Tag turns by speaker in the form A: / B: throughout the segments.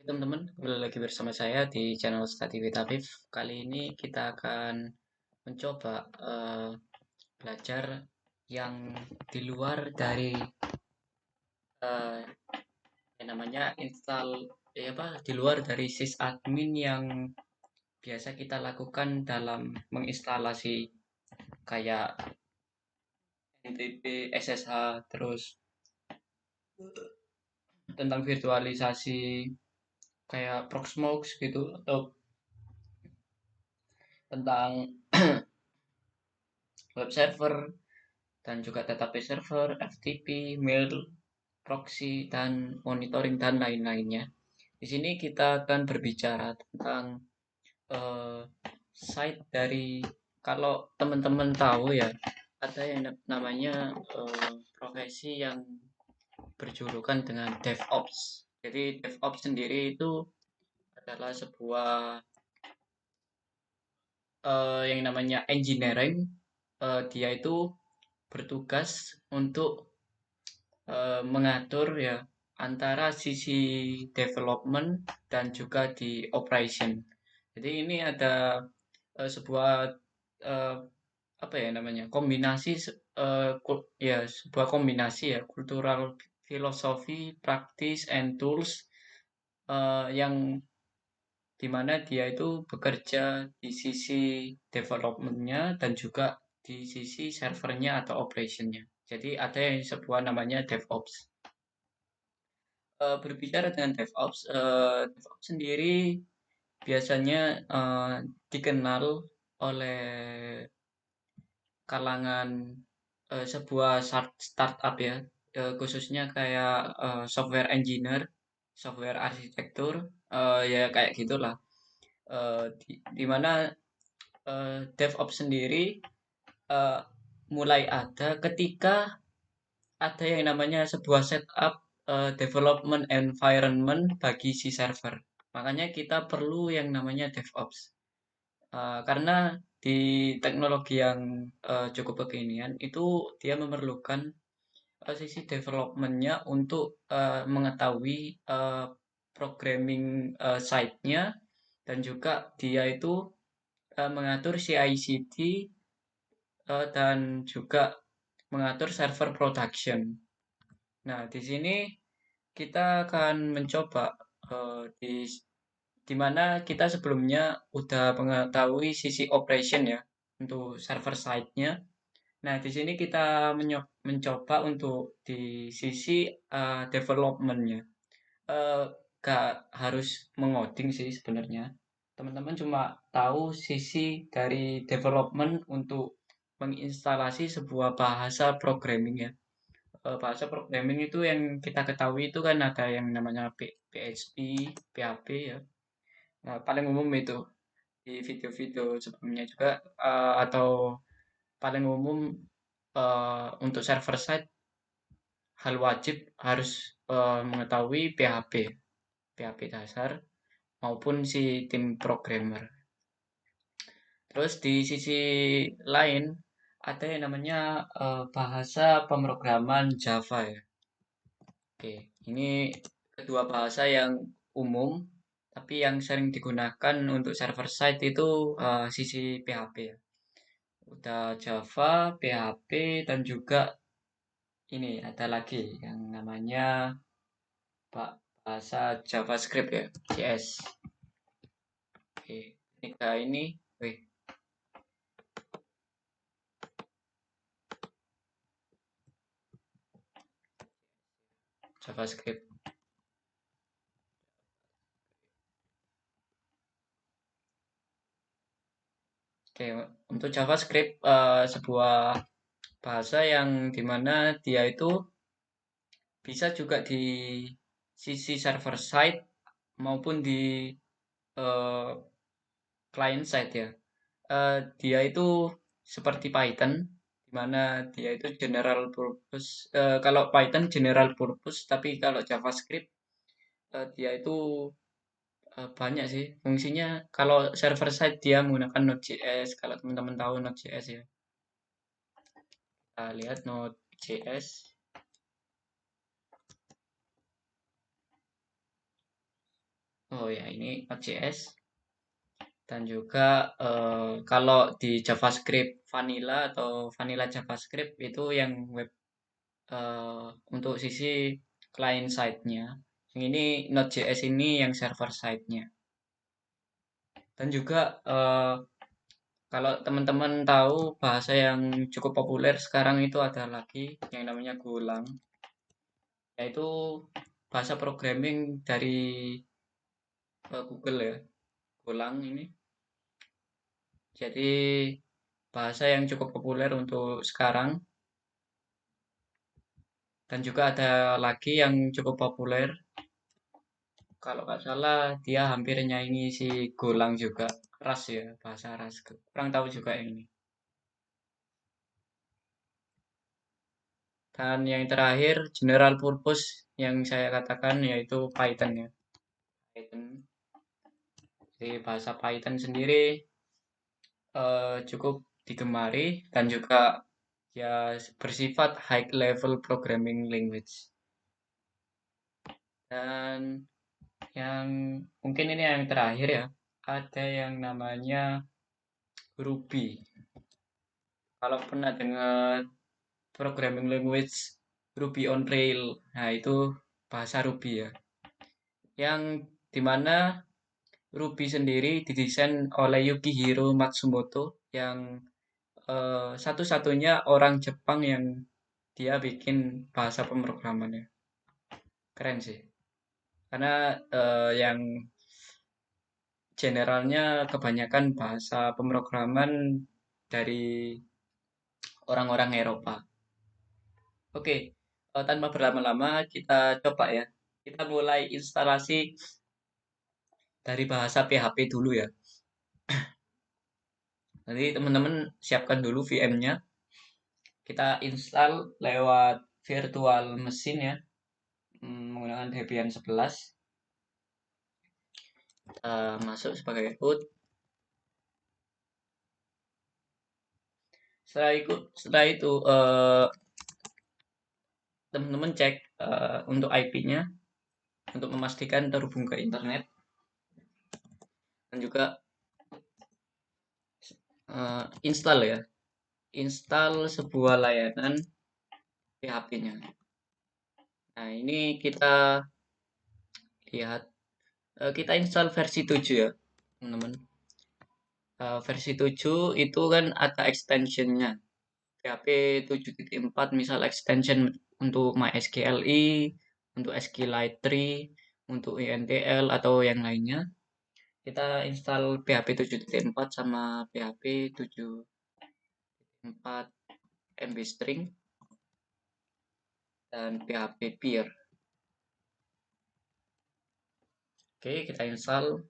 A: Teman-teman, kembali lagi bersama saya di channel Study with Afif. Kali ini kita akan mencoba belajar yang di luar dari eh, yang namanya install di luar dari sysadmin yang biasa kita lakukan dalam menginstalasi kayak NTP, SSH, terus tentang virtualisasi kayak Proxmox gitu atau tentang web server dan juga database server, FTP, mail, proxy, dan monitoring dan lain-lainnya. Di sini kita akan berbicara tentang eh, site dari kalau teman-teman tahu ya ada yang namanya profesi yang berjulukan dengan DevOps. Jadi DevOps sendiri itu adalah sebuah yang namanya engineering. Dia itu bertugas untuk mengatur ya antara sisi development dan juga di operation. Jadi ini ada sebuah eh, apa ya namanya kombinasi ya sebuah kombinasi ya cultural filosofi, practice and tools yang dimana dia itu bekerja di sisi developmentnya dan juga di sisi servernya atau operationnya. Jadi ada yang sebuah namanya DevOps. Berbicara dengan DevOps, DevOps sendiri biasanya dikenal oleh kalangan sebuah startup ya, khususnya kayak software engineer, software arsitektur, ya kayak gitulah. Di mana DevOps sendiri eh, mulai ada ketika ada yang namanya sebuah setup development environment bagi si server. Makanya kita perlu yang namanya DevOps. Karena di teknologi yang cukup kekinian itu dia memerlukan sisi developmentnya untuk mengetahui programming site-nya dan juga dia itu mengatur CI/CD dan juga mengatur server production. Nah, di sini kita akan mencoba di mana kita sebelumnya udah mengetahui sisi operation ya untuk server side-nya. Nah, di sini kita mencoba untuk di sisi development-nya. Eh, gak harus mengoding sih sebenarnya. Teman-teman cuma tahu sisi dari development untuk menginstalasi sebuah bahasa programming ya. Bahasa programming itu yang kita ketahui itu kan ada yang namanya PHP, PHP ya. Nah, paling umum itu di video-video sebelumnya juga atau paling umum untuk server side hal wajib harus mengetahui PHP, PHP dasar maupun si tim programmer. Terus di sisi lain ada yang namanya bahasa pemrograman Java ya. Oke, ini kedua bahasa yang umum, tapi yang sering digunakan untuk server side itu sisi PHP ya. Udah Java, PHP, dan juga ini ada lagi yang namanya bahasa JavaScript ya, JS. Oke, ini, wih, JavaScript. Oke, untuk JavaScript sebuah bahasa yang dimana dia itu bisa juga di sisi server side maupun di eh, client side ya. Dia itu seperti Python, di mana dia itu general purpose. Kalau Python general purpose, tapi kalau JavaScript dia itu banyak sih fungsinya. Kalau server side dia menggunakan Node.js. Kalau teman-teman tahu Node.js ya, kita lihat Node.js. Oh ya, ini Node.js. Dan juga kalau di JavaScript vanilla atau vanilla JavaScript itu yang web untuk sisi client side-nya. Yang ini Node.js ini yang server side-nya. Dan juga kalau teman-teman tahu bahasa yang cukup populer sekarang itu ada lagi yang namanya Golang, yaitu bahasa programming dari Google ya, Golang ini. Jadi bahasa yang cukup populer untuk sekarang. Dan juga ada lagi yang cukup populer. Kalau nggak salah dia hampir nyaingi si Golang juga. Rust ya, bahasa Rust. Kurang tahu juga yang ini. Dan yang terakhir general purpose yang saya katakan yaitu Python ya. Python. Jadi bahasa Python sendiri cukup digemari dan juga ya bersifat high level programming language. Dan yang mungkin ini yang terakhir ya, ada yang namanya Ruby. Kalau pernah dengar programming language Ruby on Rail, nah itu bahasa Ruby ya. Yang dimana Ruby sendiri didesain oleh Yukihiro Matsumoto yang satu-satunya orang Jepang yang dia bikin bahasa pemrogramannya. Keren sih. Karena yang generalnya kebanyakan bahasa pemrograman dari orang-orang Eropa. Oke, tanpa berlama-lama kita coba ya. Kita mulai instalasi dari bahasa PHP dulu ya. Nanti teman-teman siapkan dulu VM-nya. Kita install lewat virtual machine ya, menggunakan Debian 11. Kita masuk sebagai root. Setelah itu teman-teman cek untuk IP-nya untuk memastikan terhubung ke internet dan juga install ya, install sebuah layanan PHP-nya. Nah, ini kita lihat, kita install versi 7 ya, teman-teman. Versi 7 itu kan ada extensionnya. PHP 7.4 misal extension untuk MySQLi, untuk SQLite 3, untuk INTL atau yang lainnya. Kita install PHP 7.4 sama PHP 7.4 MB string dan PHP peer. Oke, kita install.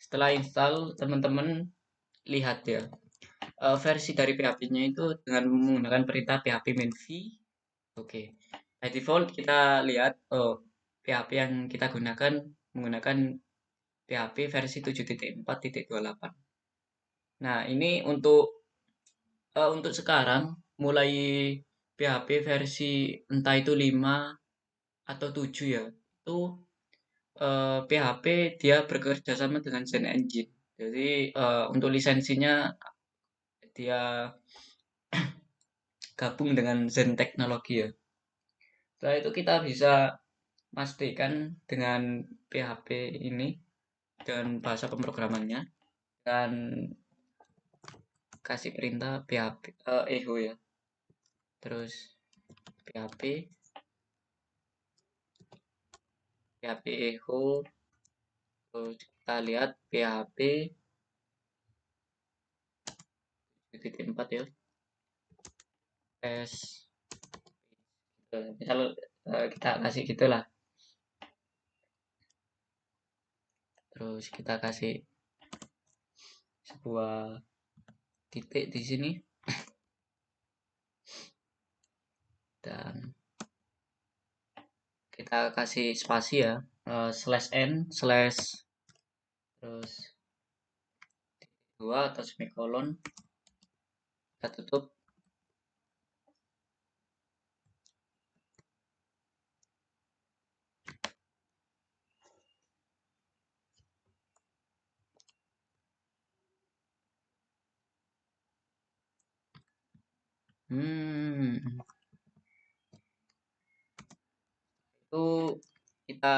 A: Setelah install, teman-teman lihat ya. Versi dari PHP-nya itu dengan menggunakan perintah php main v. Oke. By default kita lihat PHP yang kita gunakan menggunakan PHP versi 7.4.28. Nah, ini untuk sekarang mulai PHP versi entah itu 5 atau 7 ya. Itu PHP dia bekerja sama dengan Zen Engine. Jadi untuk lisensinya dia gabung dengan Zen Teknologi ya. Setelah itu kita bisa pastikan dengan PHP ini dan bahasa pemrogramannya dan kasih perintah PHP echo ya. Terus PHP echo, terus kita lihat PHP 7.4 ya. Tes misal kita kasih gitulah. Terus kita kasih sebuah titik di sini dan kita kasih spasi ya, /n/ terus dua atau semikolon, kita tutup. Itu kita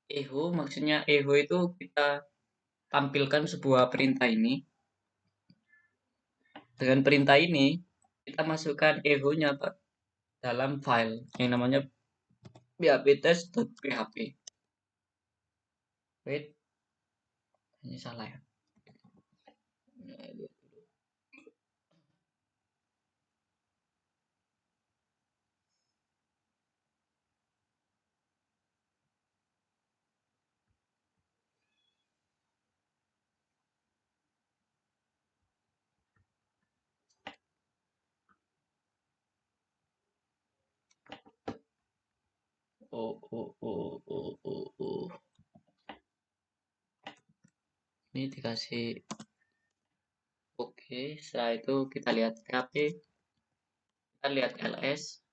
A: echo, maksudnya echo itu kita tampilkan sebuah perintah ini. Dengan perintah ini kita masukkan echo-nya Pak dalam file yang namanya php-test.php. Wait, ini salah ya. Oh. Ini dikasih oke. Setelah itu kita lihat php, kita lihat ls.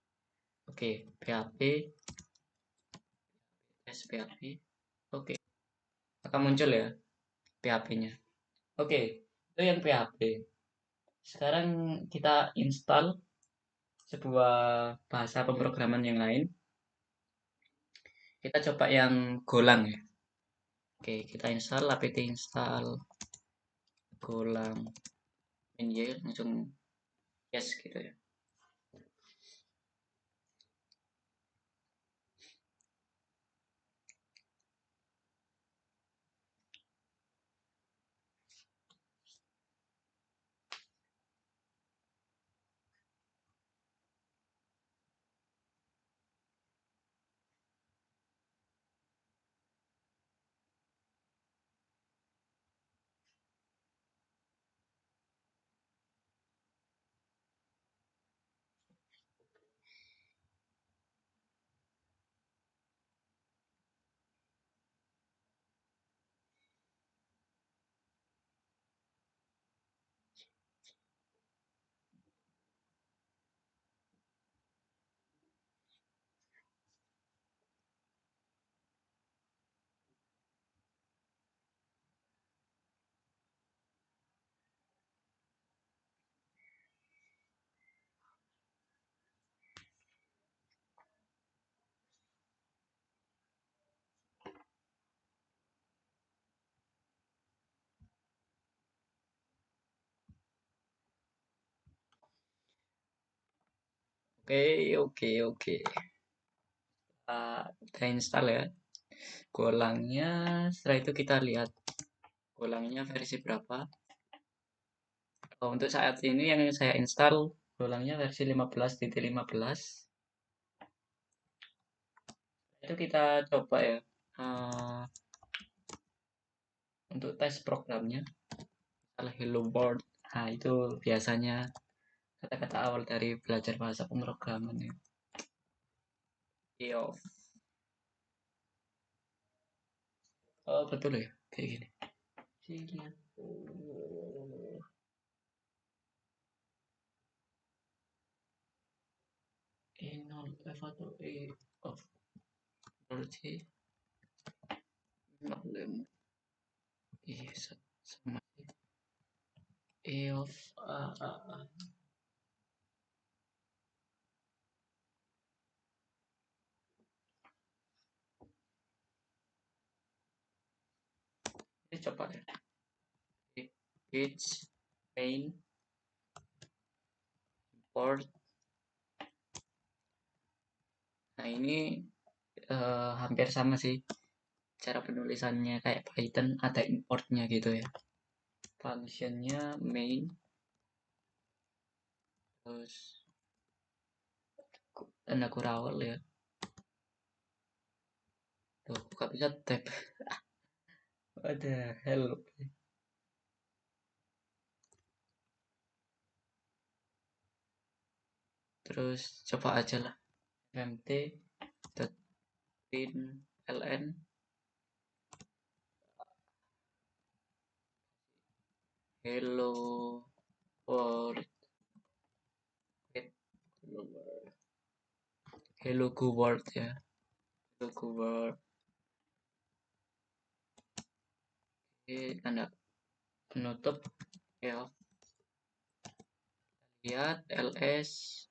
A: Oke, php, php. Oke, akan muncul ya PHP-nya. Oke, itu yang PHP. Sekarang kita install sebuah bahasa pemrograman yang lain. Kita coba yang Golang ya. Oke, kita install apt install Golang ini langsung yes gitu ya. Oke. Kita install ya Golangnya. Setelah itu kita lihat Golangnya versi berapa. Untuk saat ini yang saya install Golangnya versi 15.15. Itu kita coba ya untuk tes programnya. Misalnya hello world. Nah, itu biasanya kata-kata awal dari belajar bahasa pemrograman ya. Iya. Oh, betul ya. Kayak gini. Lihat. E0 F atau E of berarti 0 yes sama E of ini coba ya page main import. Nah ini hampir sama sih cara penulisannya kayak Python, ada importnya gitu ya. Functionnya main, terus tanda kurawal ya. Tuh buka bisa tab. Ada help. Terus coba aja lah fmt.println hello world, wait, hello world, hello go world ya, hello go world. Oke, tanda penutup ya. Lihat ls,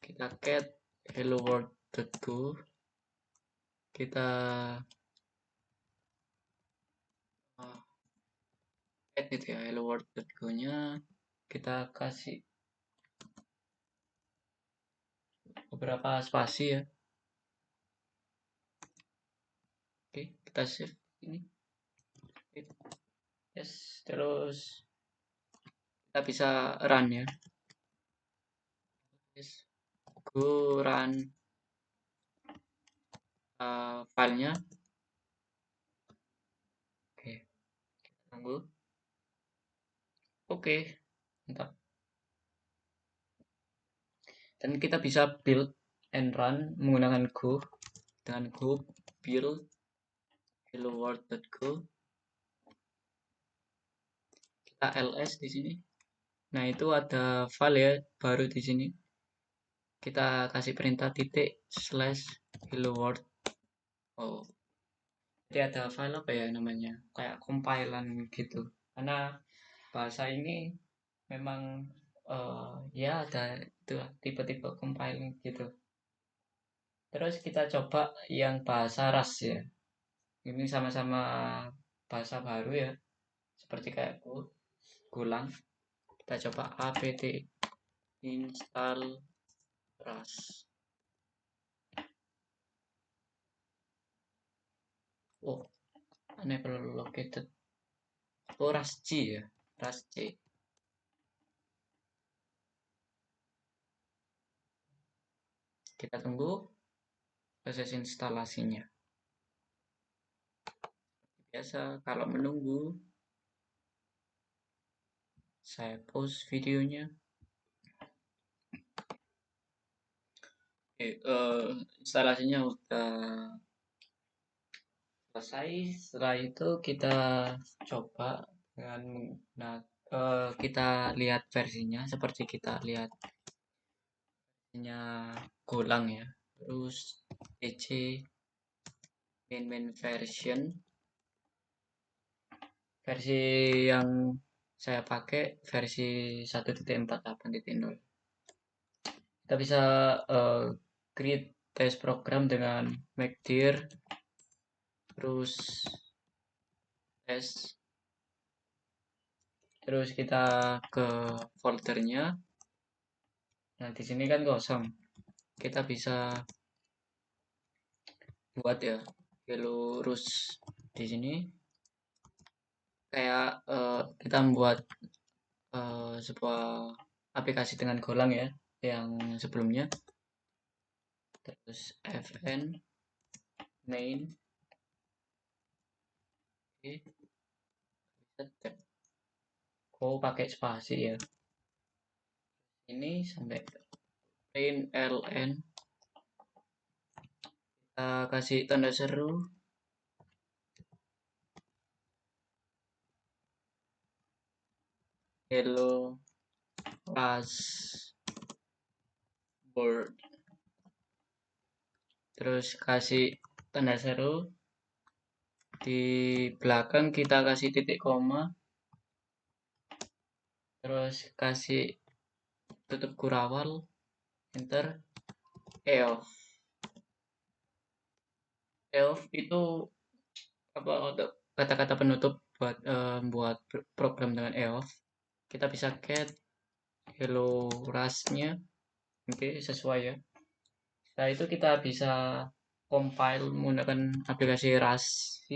A: kita cat hello world.go, kita add itu ya hello world.go nya, kita kasih beberapa spasi ya. Oke, kita save ini. Yes, terus kita bisa run ya. Yes, go run filenya. Oke, kita tunggu. Oke, mantap. Dan kita bisa build and run menggunakan go, dengan go build hello world.go. Kita ls di sini. Nah, itu ada file ya baru di sini. Kita kasih perintah titik slash hello world. Oh, jadi ada file apa ya namanya? Kayak compilan gitu. Karena bahasa ini memang ya ada itu tipe-tipe compiling gitu. Terus kita coba yang bahasa Rust ya. Ini sama-sama bahasa baru ya. Seperti kayak Golang. Kita coba apt install Rust. Oh, enable located. Oh, Rust ya. Rust C. Kita tunggu proses instalasinya. Biasa kalau menunggu, saya pause videonya. Oke, instalasinya udah selesai. Setelah itu kita coba dengan kita lihat versinya seperti kita lihat versinya Golang ya. Terus PC main versi yang saya pakai versi 1.48.0. Kita bisa create test program dengan make dir, terus test, terus kita ke foldernya. Nah, di sini kan kosong, kita bisa buat ya hello rus di sini, kayak kita membuat sebuah aplikasi dengan Golang ya yang sebelumnya. Terus fn main, oke, oh pakai spasi ya ini sampai print ln, kita kasih tanda seru hello board, terus kasih tanda seru, di belakang kita kasih titik koma, terus kasih tutup kurawal, enter, eof. Eof itu apa, kata-kata penutup buat program dengan eof. Kita bisa get hello rust-nya, oke, sesuai ya. Setelah itu kita bisa compile menggunakan aplikasi Rust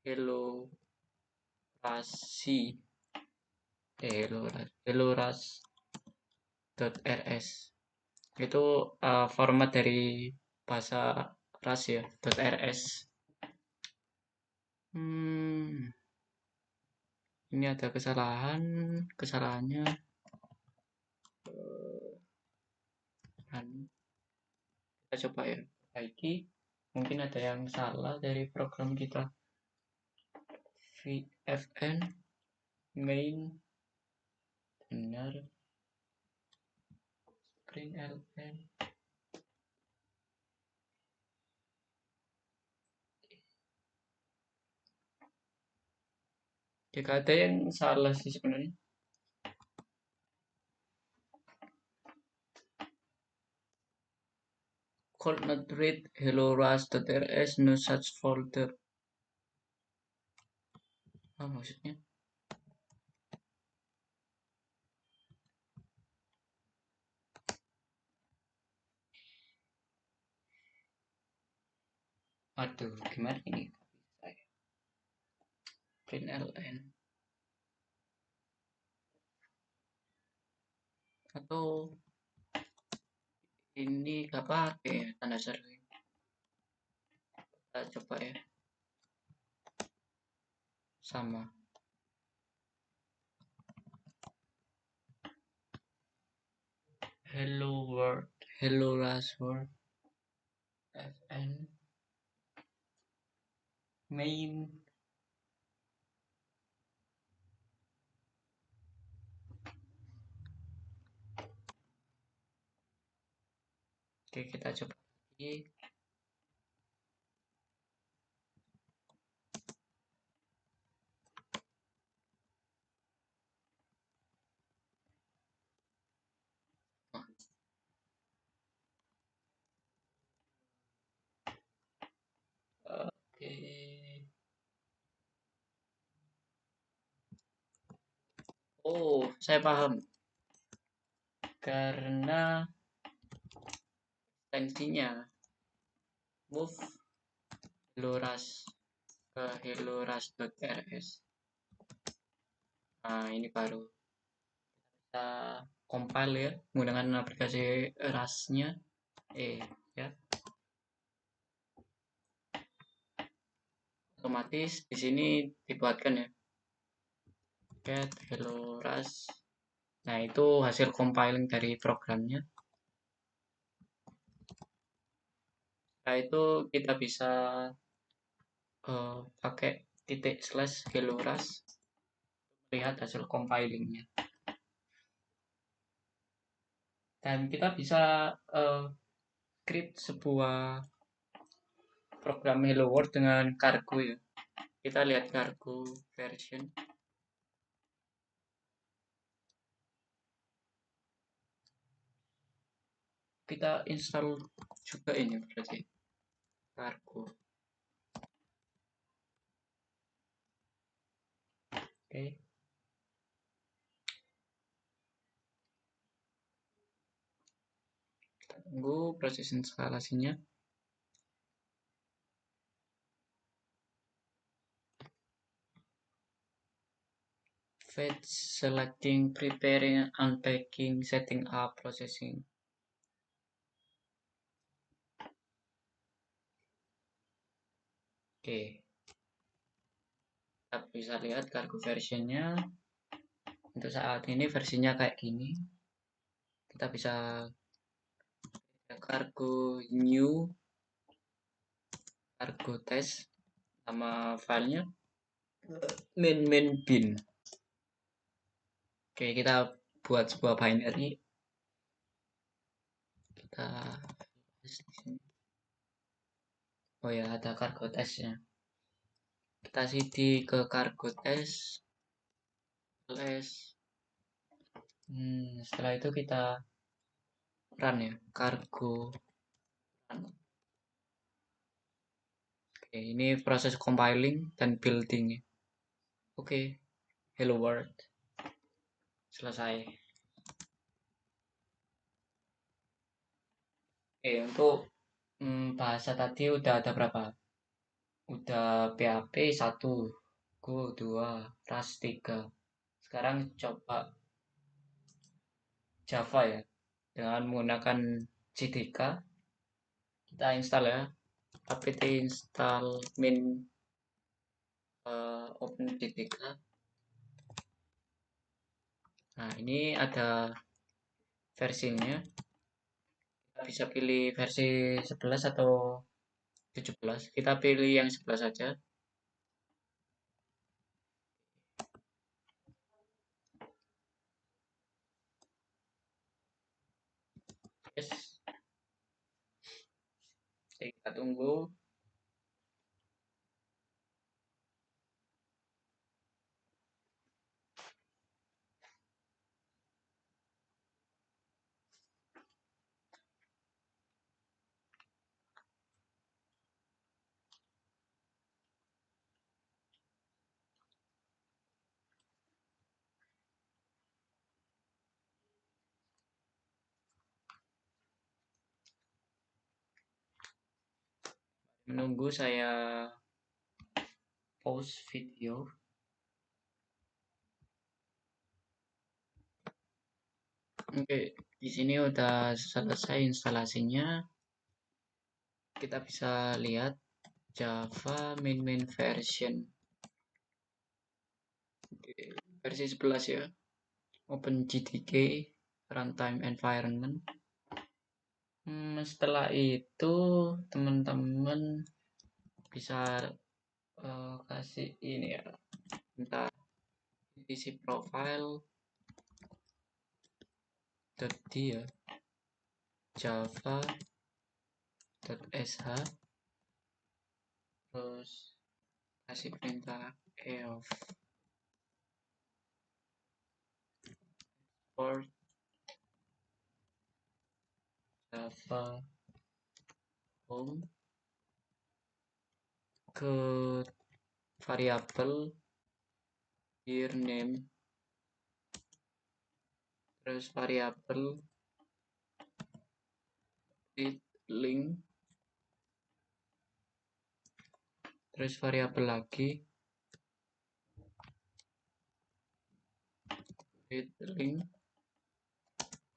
A: hello rust hello rust.rs. Itu format dari bahasa Rust ya, .rs. Ini ada kesalahannya. Kita coba ya perbaiki, mungkin ada yang salah dari program kita. vfn main benar println. Jika ada yang salah sih sebenarnya. Could not read hello ras.rs, no such folder. Apa maksudnya? Aduh, gimana ini? Println atau ini gak pakai ya, tanda seru. Kita coba ya, sama hello world, hello ras world fn main. Oke, kita coba lagi. Oke. Oh, saya paham. Karena tensinya move helloras ke helloras.rs. Nah, ini baru kita compile ya menggunakan aplikasi rasnya. Ya. Otomatis di sini dibuatkan ya. Get hello ras. Nah, itu hasil compiling dari programnya. Setelah itu kita bisa pakai titik slash hello ras, lihat hasil compilingnya. Dan kita bisa create sebuah program Hello World dengan Cargo ya. Kita lihat Cargo version. Kita install juga ini berarti Cargo. Oke. Kita tunggu proses instalasinya. Fetch, selecting, preparing, unpacking, setting up, processing. Oke. Kita bisa lihat Cargo versionnya. Untuk saat ini versinya kayak gini. Kita bisa Cargo new, Cargo test, nama filenya main bin. Oke, kita buat sebuah binary. Kita oh ya, ada cargo testnya. Kita cd ke cargo test ls. Setelah itu kita run ya, cargo run. Oke, ini proses compiling dan building. Oke, hello world selesai. Oke, untuk bahasa tadi udah ada berapa? Udah PHP 1, Go 2, Rust 3. Sekarang coba Java ya. Dengan menggunakan JDK, kita install ya. apt install min open JDK. Nah, ini ada versinya. Kita bisa pilih versi 11 atau 17. Kita pilih yang 11 saja. Kita tunggu. Menunggu saya pause video. Oke, di sini udah selesai instalasinya. Kita bisa lihat Java main version. Oke, versi 11 ya. OpenJDK runtime environment. Setelah itu teman-teman bisa kasih ini ya, entah isi profile .d ya, java.sh, terus kasih perintah eof export java home ke variabel here name, terus variabel read link, terus variabel lagi read link,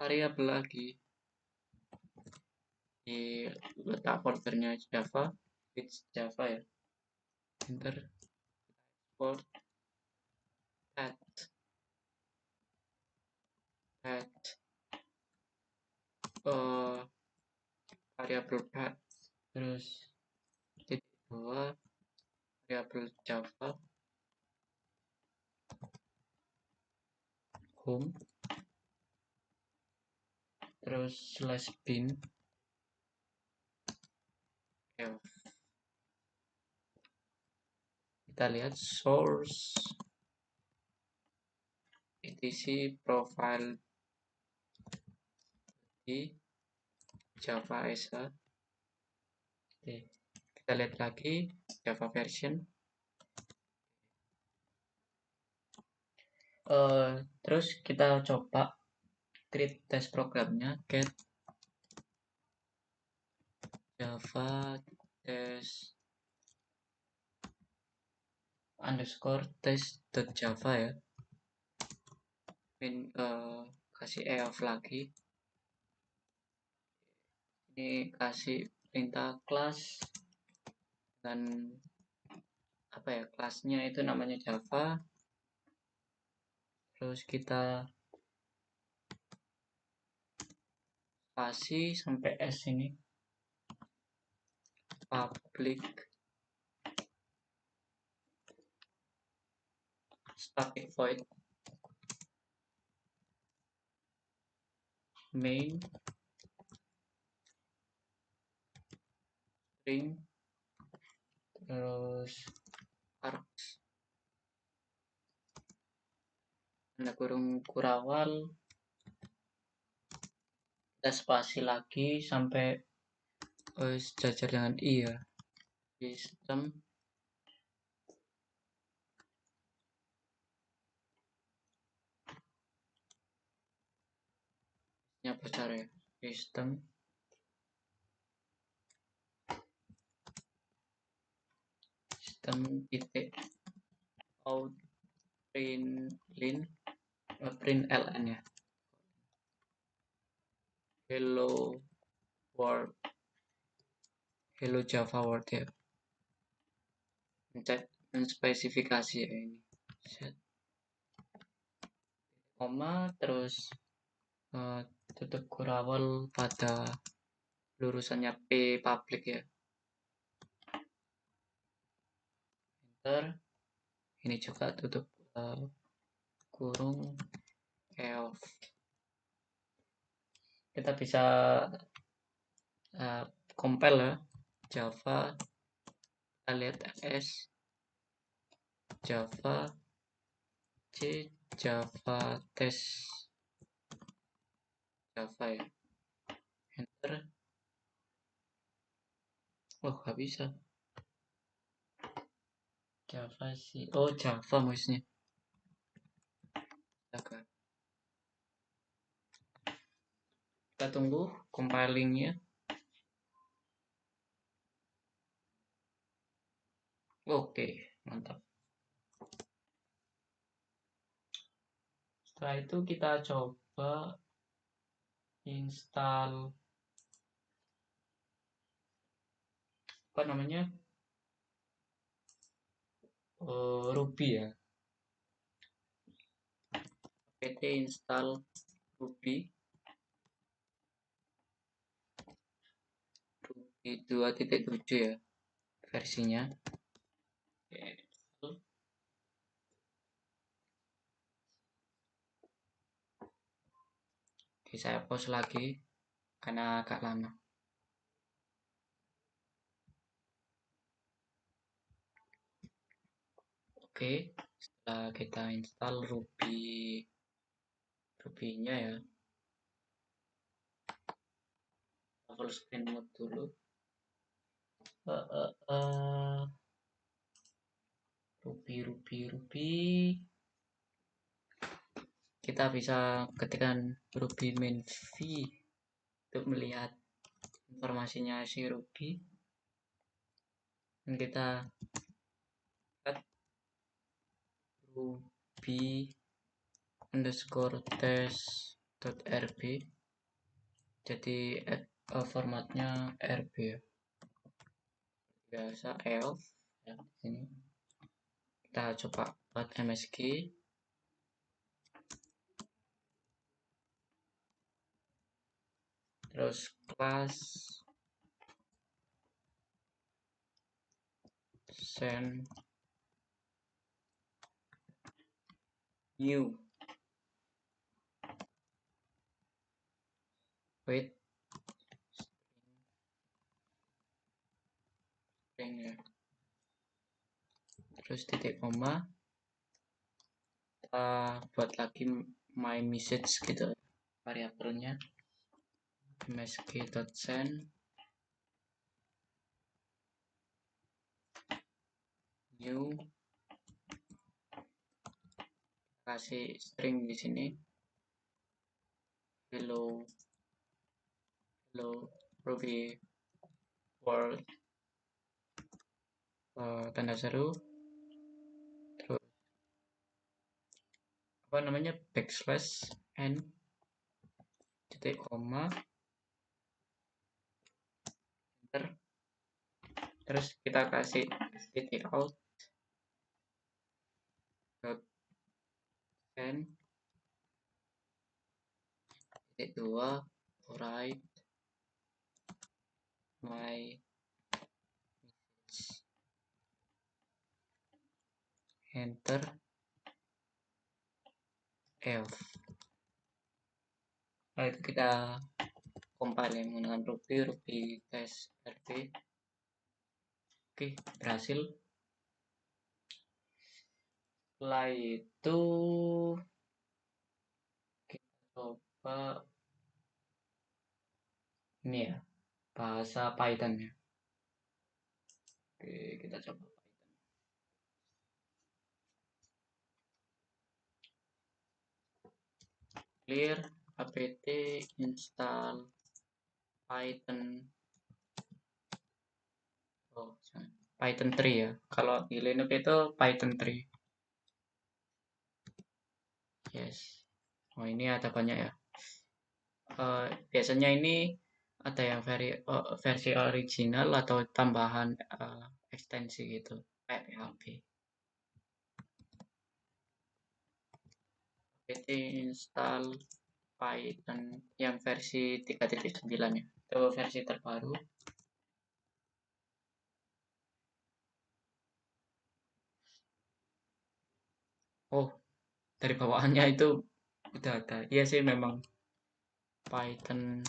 A: variabel lagi di letak foldernya Java, it's Java ya, enter, export path variabel path, terus titik 2 variabel Java home, terus slash bin eof. Kita lihat source etc profile di Java SH. Oke, kita lihat lagi Java version. Terus kita coba create test programnya, get java test underscore test.java ya. Kasih eof lagi. Ini kasih perintah class dan apa ya, kelasnya itu namanya Java. Terus kita spasi sampai S ini, public static void main string, terus args tanda kurung kurawal, kita spasi lagi sampai sejajar dengan i ya, sistem nya besar ya, sistem titik out println ya, hello world, hello Java world ya, spesifikasi ya ini, set koma, terus tutup kurawal pada lurusannya p public ya, enter. Ini juga tutup kurung eof. Kita bisa compile ya, Java, kita lihat ls, Java, C, Java test, Java ya, enter. Oh, nggak bisa. Java sih, oh Java maksudnya. Astaga. Kita tunggu compilingnya. Oke, mantap. Setelah itu kita coba install apa namanya, Ruby ya, apt install Ruby 2.7 ya versinya. Oke, saya pause lagi karena agak lama. Oke, setelah kita install Ruby-nya ya, full screen mode dulu. Ruby. Kita bisa ketikkan Ruby main v untuk melihat informasinya si Ruby. Dan kita add Ruby _test.rb. Jadi formatnya rb ya. Biasa elf ya, ini. Kita coba buat msg. Terus class send new with string ya. Terus titik koma, kita buat lagi my message gitu variabelnya, msg.send new, kasih string di sini, hello Ruby world, tanda seru, terus apa namanya, backslash n titik koma, enter. Terus kita kasih titik out dot send titik 2 write my message, enter, elf. Nah, itu kita compile menggunakan Ruby test rb. Oke, berhasil. Setelah itu kita coba ini ya, bahasa Python ya. Oke, kita coba Python. Clear apt install Python. Oh, Python 3 ya. Kalau di Linux itu Python 3. Yes. Oh, ini ada banyak ya. Biasanya ini ada yang versi original atau tambahan ekstensi gitu, kayak PHP. apt install Python yang versi 3.9 ya. Itu versi terbaru. Oh, dari bawaannya itu udah ada. Iya sih memang Python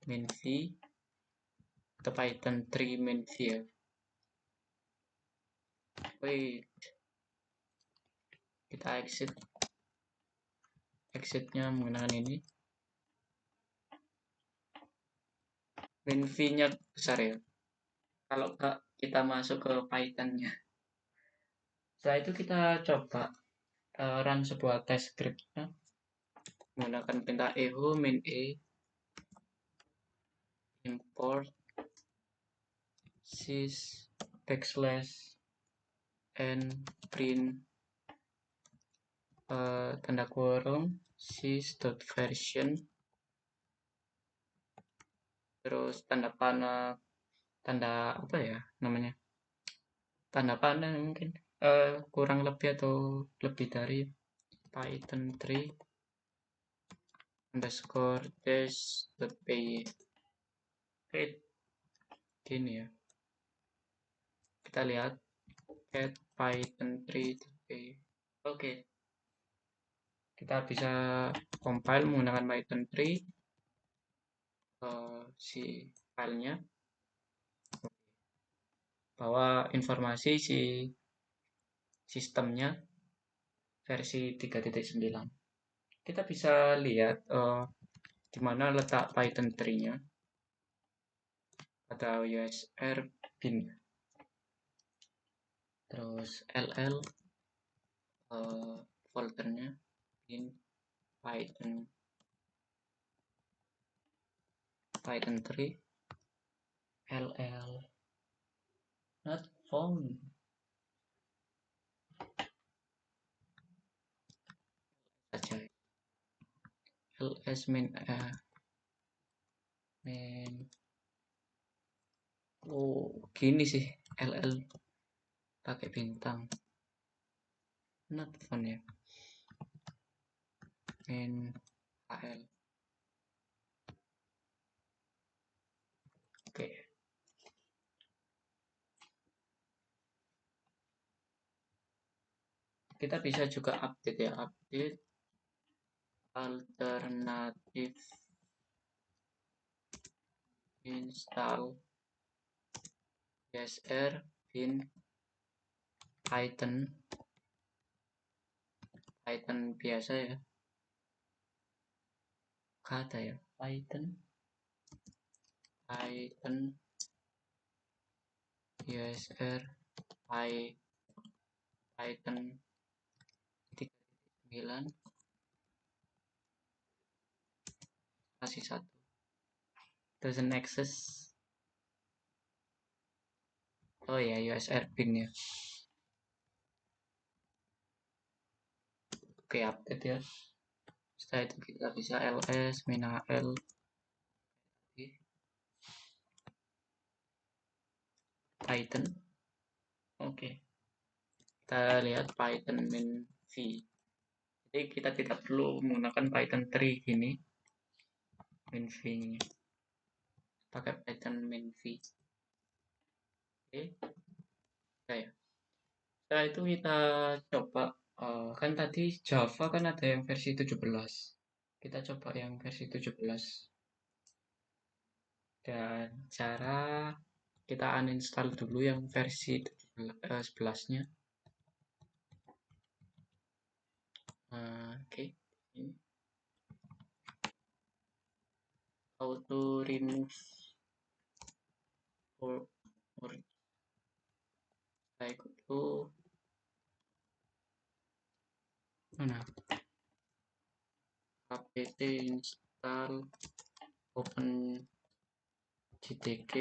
A: min v atau Python 3 main v ya. Wait, kita exitnya menggunakan ini. Main v-nya besar ya. Kalau kita masuk ke Python-nya. Setelah itu kita coba run sebuah test script-nya menggunakan perintah echo main import sys /n print tanda kurung sys.version, terus tanda panah, tanda apa ya namanya, tanda panah mungkin kurang lebih atau lebih dari Python 3 underscore dash.py. Oke, gini ya, kita lihat at Python 3.py. Oke, kita bisa compile menggunakan Python 3 si filenya, bahwa informasi si sistemnya versi 3.9. Kita bisa lihat di mana letak Python 3-nya. Ada usr bin, terus ll foldernya bin Python 3 ll not found. Saja ls main oh gini sih, ll pakai bintang, not found ya, main al. Oke, kita bisa juga update ya, update alternatif install usr bin Python biasa ya, kata ya, Python usr Python 3.9 masih 1 doesn't access. Oh ya, usr bin ya. Oke, update ya. Setelah itu kita bisa ls -l Python. Oke, kita lihat Python main v. Jadi kita tidak perlu menggunakan Python 3 gini main v nya, pakai Python main v. Oke, ya. Setelah itu kita coba kan tadi Java kan ada yang versi 17. Kita coba yang versi 17. Dan cara kita uninstall dulu yang versi 11-nya. Oke, ini auto remove or saya itu mana, apt install open gtk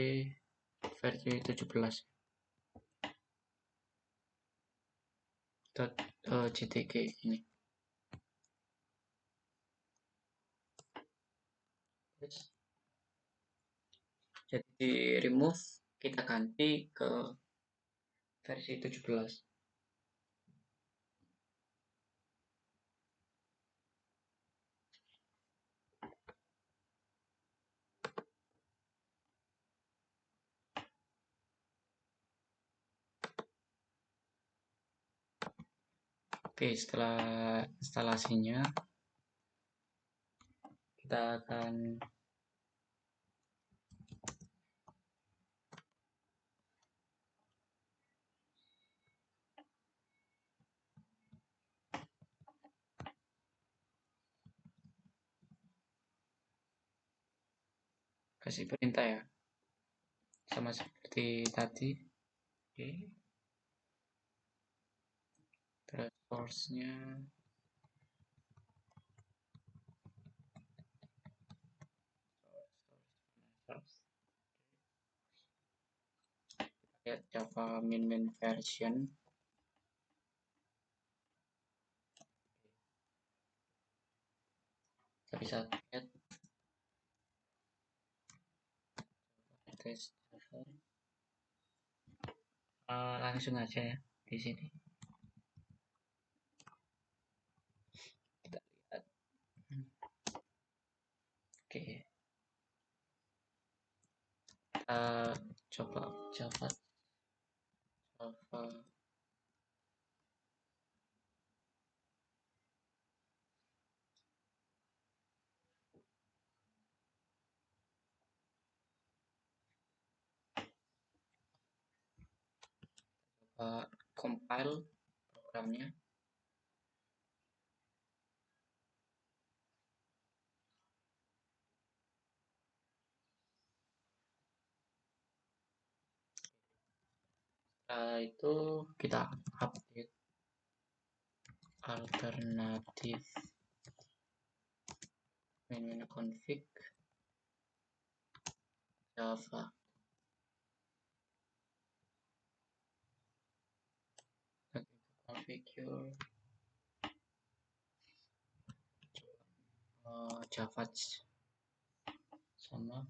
A: versi 17 .gtk ini. Jadi di remove, kita ganti ke versi 17. Oke, setelah instalasinya kita akan kasih perintah ya, sama seperti tadi. Oke, terus source-nya source. Lihat Java min version. Kita bisa lihat test Java. Langsung aja ya di sini. Kita lihat. Oke. Kita coba Java compile programnya. Setelah itu kita update alternatif min config Java. Configure Java sama,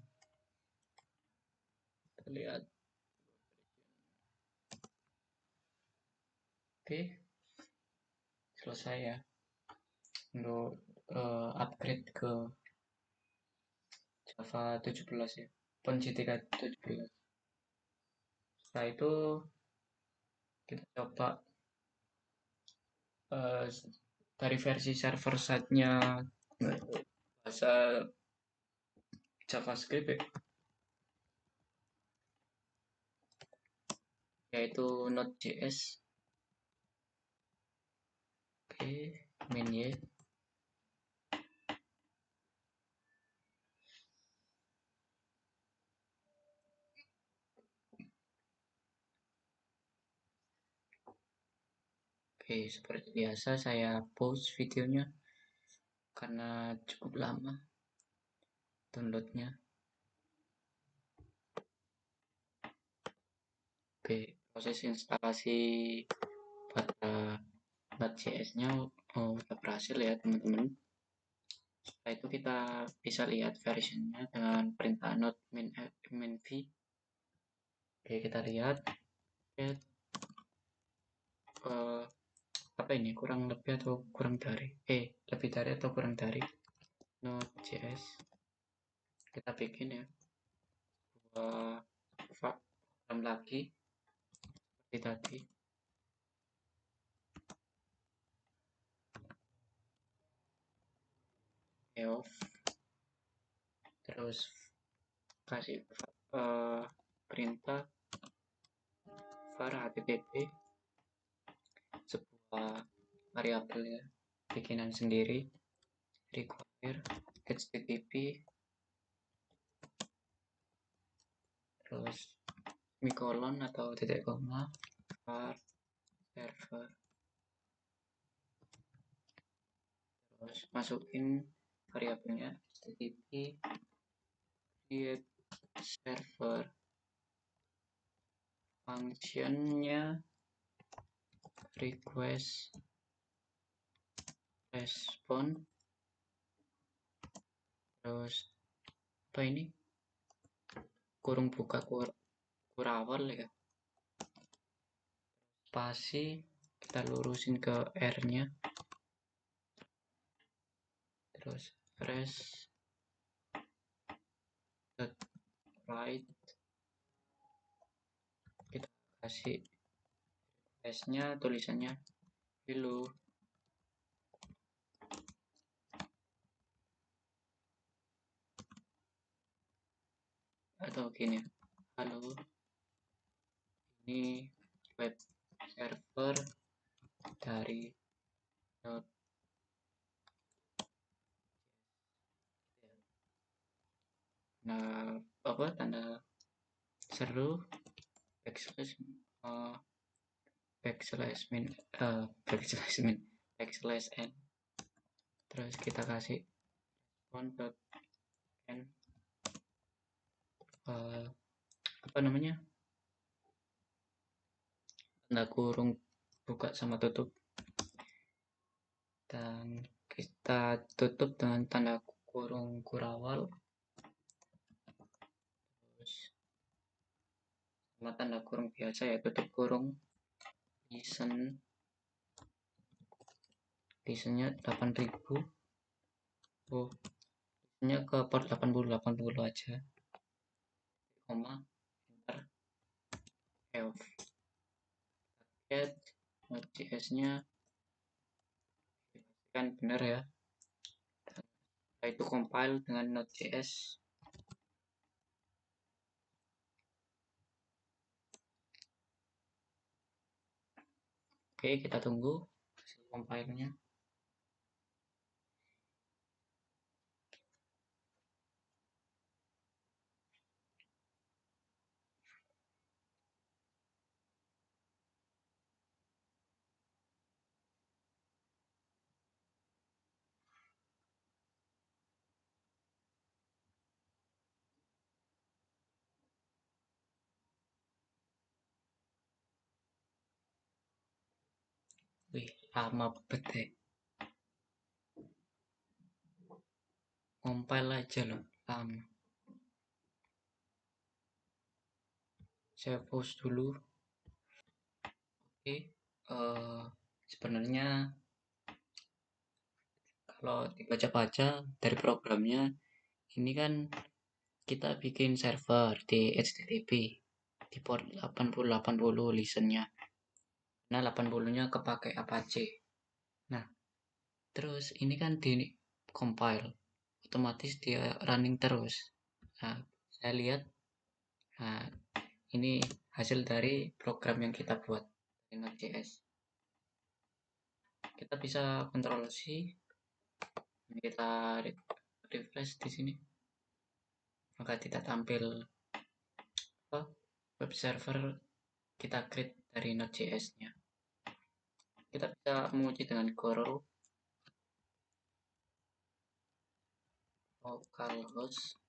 A: kita lihat. Oke, selesai ya untuk upgrade ke Java 17 ya, PON-JTK 17. Setelah itu kita coba dari versi server side-nya bahasa JavaScript ya, yaitu Node.js. Oke, min y. Oke, seperti biasa saya pause videonya karena cukup lama downloadnya. Oke, proses instalasi pada Node.js-nya udah berhasil ya teman-teman. Setelah itu kita bisa lihat versionnya dengan perintah node min v. Oke, kita lihat apa ini, kurang lebih atau kurang dari lebih dari atau kurang dari Node.js. Kita bikin ya program lagi seperti tadi. Off, terus kasih perintah var http, sebuah variabel ya, bikinan sendiri, require http, terus semikolon atau titik koma, var server, terus masukin variabelnya http create server, functionnya request respond, terus apa ini, kurung buka kurawal ya, spasi, kita lurusin ke R nya, terus fresh right, kita kasih S nya tulisannya hello, atau gini, halo, ini web server dari Node. Nah, apa tanda seru backslash uh, backslash min backslash min backslash n, terus kita kasih n apa namanya, tanda kurung buka sama tutup, dan kita tutup dengan tanda kurung kurawal, terus sama tanda kurung biasa ya, tutup kurung listennya 8000. Oh, listennya ke port 80 aja, koma enter health get Node.js nya kan benar ya. Setelah itu compile dengan Node.js. Oke, kita tunggu hasil compile-nya. Wih, lama banget. Compile aja loh, lama. Saya pause dulu. Oke, sebenarnya kalau dibaca-baca dari programnya, ini kan kita bikin server di HTTP di port 8080 listennya. Nah, 80-nya kepake Apache. Nah, terus ini kan di compile, otomatis dia running terus. Nah, saya lihat, nah ini hasil dari program yang kita buat di Node.js. Kita bisa Ctrl C, kita refresh di sini, maka tidak tampil apa web server kita create dari Node.js-nya. Kita bisa menguji dengan curl localhost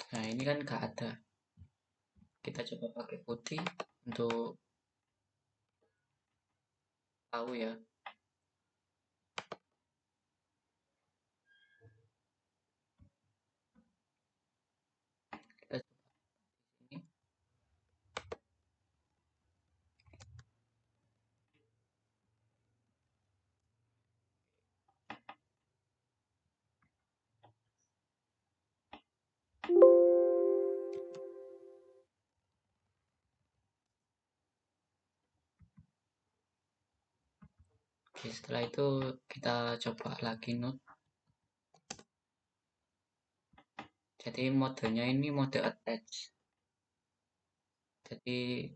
A: Nah, ini kan gak ada. Kita coba pakai putih untuk tahu ya. Kita coba ini. Oke, setelah itu kita coba lagi Node. Jadi modenya ini mode attach. Jadi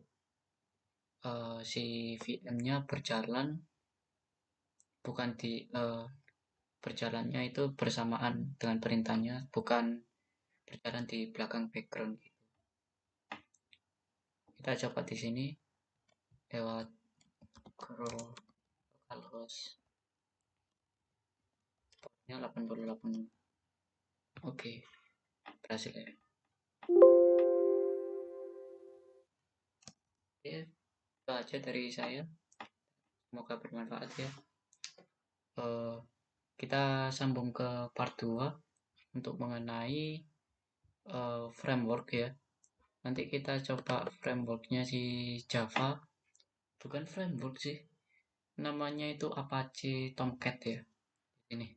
A: si VM-nya berjalan, bukan di berjalannya itu bersamaan dengan perintahnya, bukan berjalan di belakang background gitu. Kita coba di sini lewat localhost portnya 8080. Oke, berhasil ya. Oke, itu aja dari saya. Semoga bermanfaat ya. Kita sambung ke part 2 untuk mengenai framework ya. Nanti kita coba frameworknya si Java. Bukan framework sih, namanya itu Apache Tomcat ya. Ini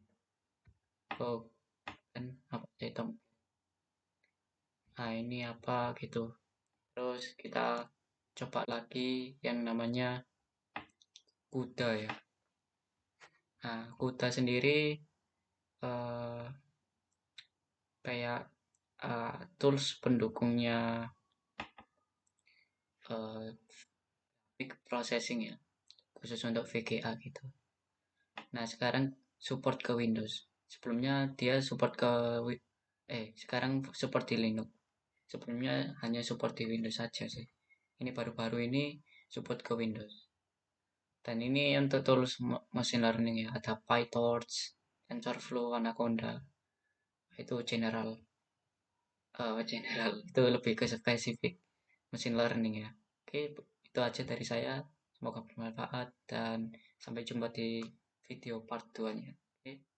A: kan Apache Tomcat. Nah, ini apa gitu. Terus kita coba lagi yang namanya CUDA ya. Nah, CUDA sendiri eh, kayak tools pendukungnya eh, big processing ya, khusus untuk VGA gitu. Nah, sekarang support ke Windows. Sebelumnya dia support ke sekarang support di Linux. Sebelumnya hanya support di Windows saja sih. Ini baru-baru ini support ke Windows. Dan ini untuk tools machine learning ya, ada PyTorch, TensorFlow, Anaconda. Itu general itu lebih ke spesifik machine learning ya. Oke, itu aja dari saya. Semoga bermanfaat dan sampai jumpa di video part 2-nya. Oke.